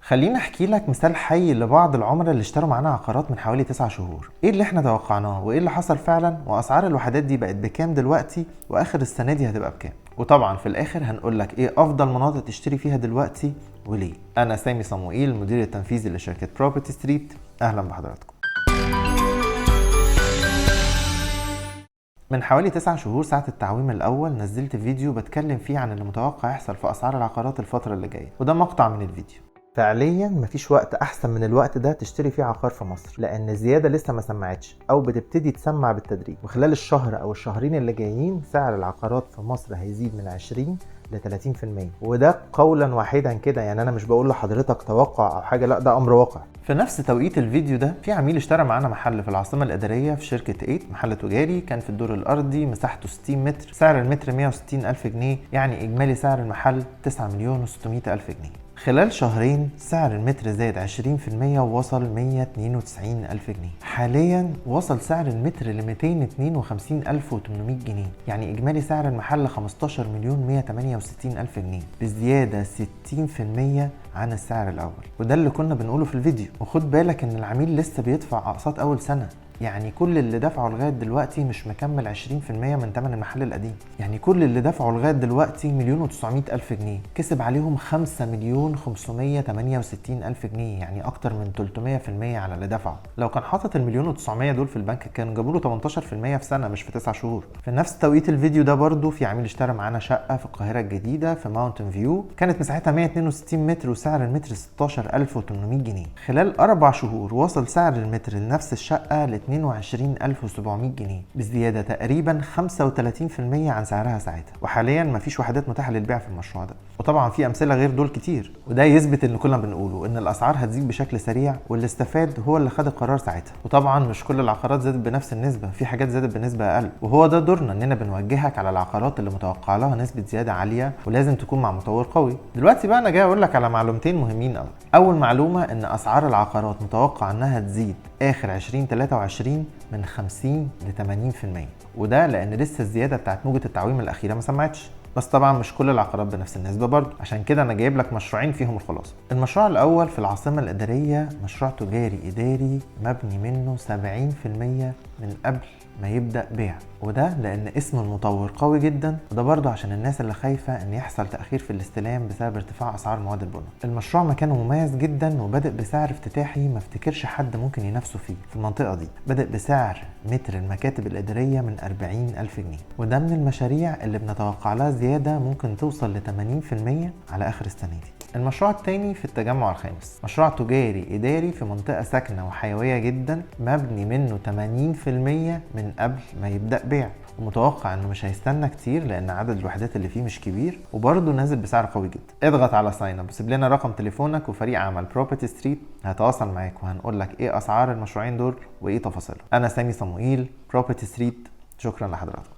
خليني احكي لك مثال حي لبعض العملاء اللي اشتروا معانا عقارات من حوالي 9 شهور. ايه اللي احنا توقعناه وايه اللي حصل فعلا، واسعار الوحدات دي بقت بكام دلوقتي، واخر السنه دي هتبقى بكام. وطبعا في الاخر هنقول لك ايه افضل مناطق تشتري فيها دلوقتي وليه. انا سامي صموئيل، المدير التنفيذي لشركه بروبرتي ستريت. اهلا بحضراتكم. من حوالي 9 شهور ساعة التعويم الأول نزلت فيديو بتكلم فيه عن اللي متوقع يحصل في أسعار العقارات الفترة اللي جاية، وده مقطع من الفيديو. فعليا مفيش وقت أحسن من الوقت ده تشتري فيه عقار في مصر، لأن الزيادة لسه ما سمعتش أو بتبتدي تسمع بالتدريج، وخلال الشهر أو الشهرين اللي جايين سعر العقارات في مصر هيزيد من 20 ل 30%، وده قولا واحدا كده. يعني أنا مش بقول لحضرتك توقع أو حاجة، لا ده أمر واقع. في نفس توقيت الفيديو ده في عميل اشترى معانا محل في العاصمة الإدارية في شركة 8، محل تجاري كان في الدور الأرضي، مساحته 60 متر، سعر المتر 160 ألف جنيه، يعني إجمالي سعر المحل 9 مليون و600 ألف جنيه. خلال شهرين سعر المتر زاد 20% ووصل 192 ألف جنيه. حاليا وصل سعر المتر ل 252 ألف و800 جنيه، يعني إجمالي سعر المحل 15 مليون 168 ألف جنيه، بزيادة 60% عن السعر الأول. وده اللي كنا بنقوله في الفيديو. وخد بالك إن العميل لسه بيدفع أقساط أول سنة، يعني كل اللي دفعه لغايه دلوقتي مش مكمل 20% من ثمن المحل القديم. يعني كل اللي دفعه لغايه دلوقتي 1,900,000 جنيه، كسب عليهم 5,568,000 جنيه، يعني اكتر من 300% على اللي دفعه. لو كان حاطط ال1,900,000 دول في البنك كان جابوا له 18% في سنه، مش في 9 شهور. في نفس توقيت الفيديو ده برضو في عميل اشترى معانا شقه في القاهره الجديده في ماونتن فيو، كانت مساحتها 162 متر وسعر المتر 16,800 جنيه. خلال 4 شهور وصل سعر المتر لنفس الشقه ل 22,700 جنيه، بزيادة تقريبا 35% عن سعرها ساعتها. وحاليا مفيش وحدات متاحة للبيع في المشروع ده، وطبعا في أمثلة غير دول كتير. وده يثبت اللي كنا بنقوله، إن الأسعار هتزيد بشكل سريع، واللي استفاد هو اللي خد القرار ساعتها. وطبعا مش كل العقارات زادت بنفس النسبة، في حاجات زادت بنسبة أقل، وهو ده دورنا إننا بنوجهك على العقارات اللي متوقع لها نسبة زيادة عالية، ولازم تكون مع مطور قوي. دلوقتي بقى أنا جاي أقول لك على معلومتين مهمين قوي. أول معلومة إن أسعار العقارات متوقع إنها تزيد آخر 2023 من 50 ل 80%، وده لأن لسه الزيادة بتاعت موجة التعويم الأخيرة ما سمعتش. بس طبعا مش كل العقارات بنفس النسبة برضه، عشان كده أنا جايب لك مشروعين فيهم الخلاصة. المشروع الأول في العاصمة الإدارية، مشروع تجاري إداري مبني منه 70% من قبل ما يبدأ بيع، وده لأن اسم المطور قوي جدا، وده برضه عشان الناس اللي خايفة إن يحصل تأخير في الاستلام بسبب ارتفاع أسعار مواد البناء. المشروع مكانه مميز جدا، وبدأ بسعر افتتاحي ما افتكرش حد ممكن ينافسه فيه في المنطقة دي. بدأ بسعر متر المكاتب الإدارية من 40 ألف جنيه، وده من المشاريع اللي بنتوقع لها زيادة ممكن توصل ل 80% على آخر السنة دي. المشروع الثاني في التجمع الخامس، مشروع تجاري إداري في منطقة ساكنة وحيوية جدا، مبني منه 80% من قبل ما يبدأ بيع، ومتوقع انه مش هيستنى كتير لان عدد الوحدات اللي فيه مش كبير، وبرضه نازل بسعر قوي جدا. اضغط على ساين اب، سيب لنا رقم تليفونك، وفريق عمل بروبرتي ستريت هتواصل معاك وهنقول لك ايه اسعار المشروعين دول وايه تفاصيلهم. انا سامي صموئيل، بروبرتي ستريت. شكرا لحضراتكم.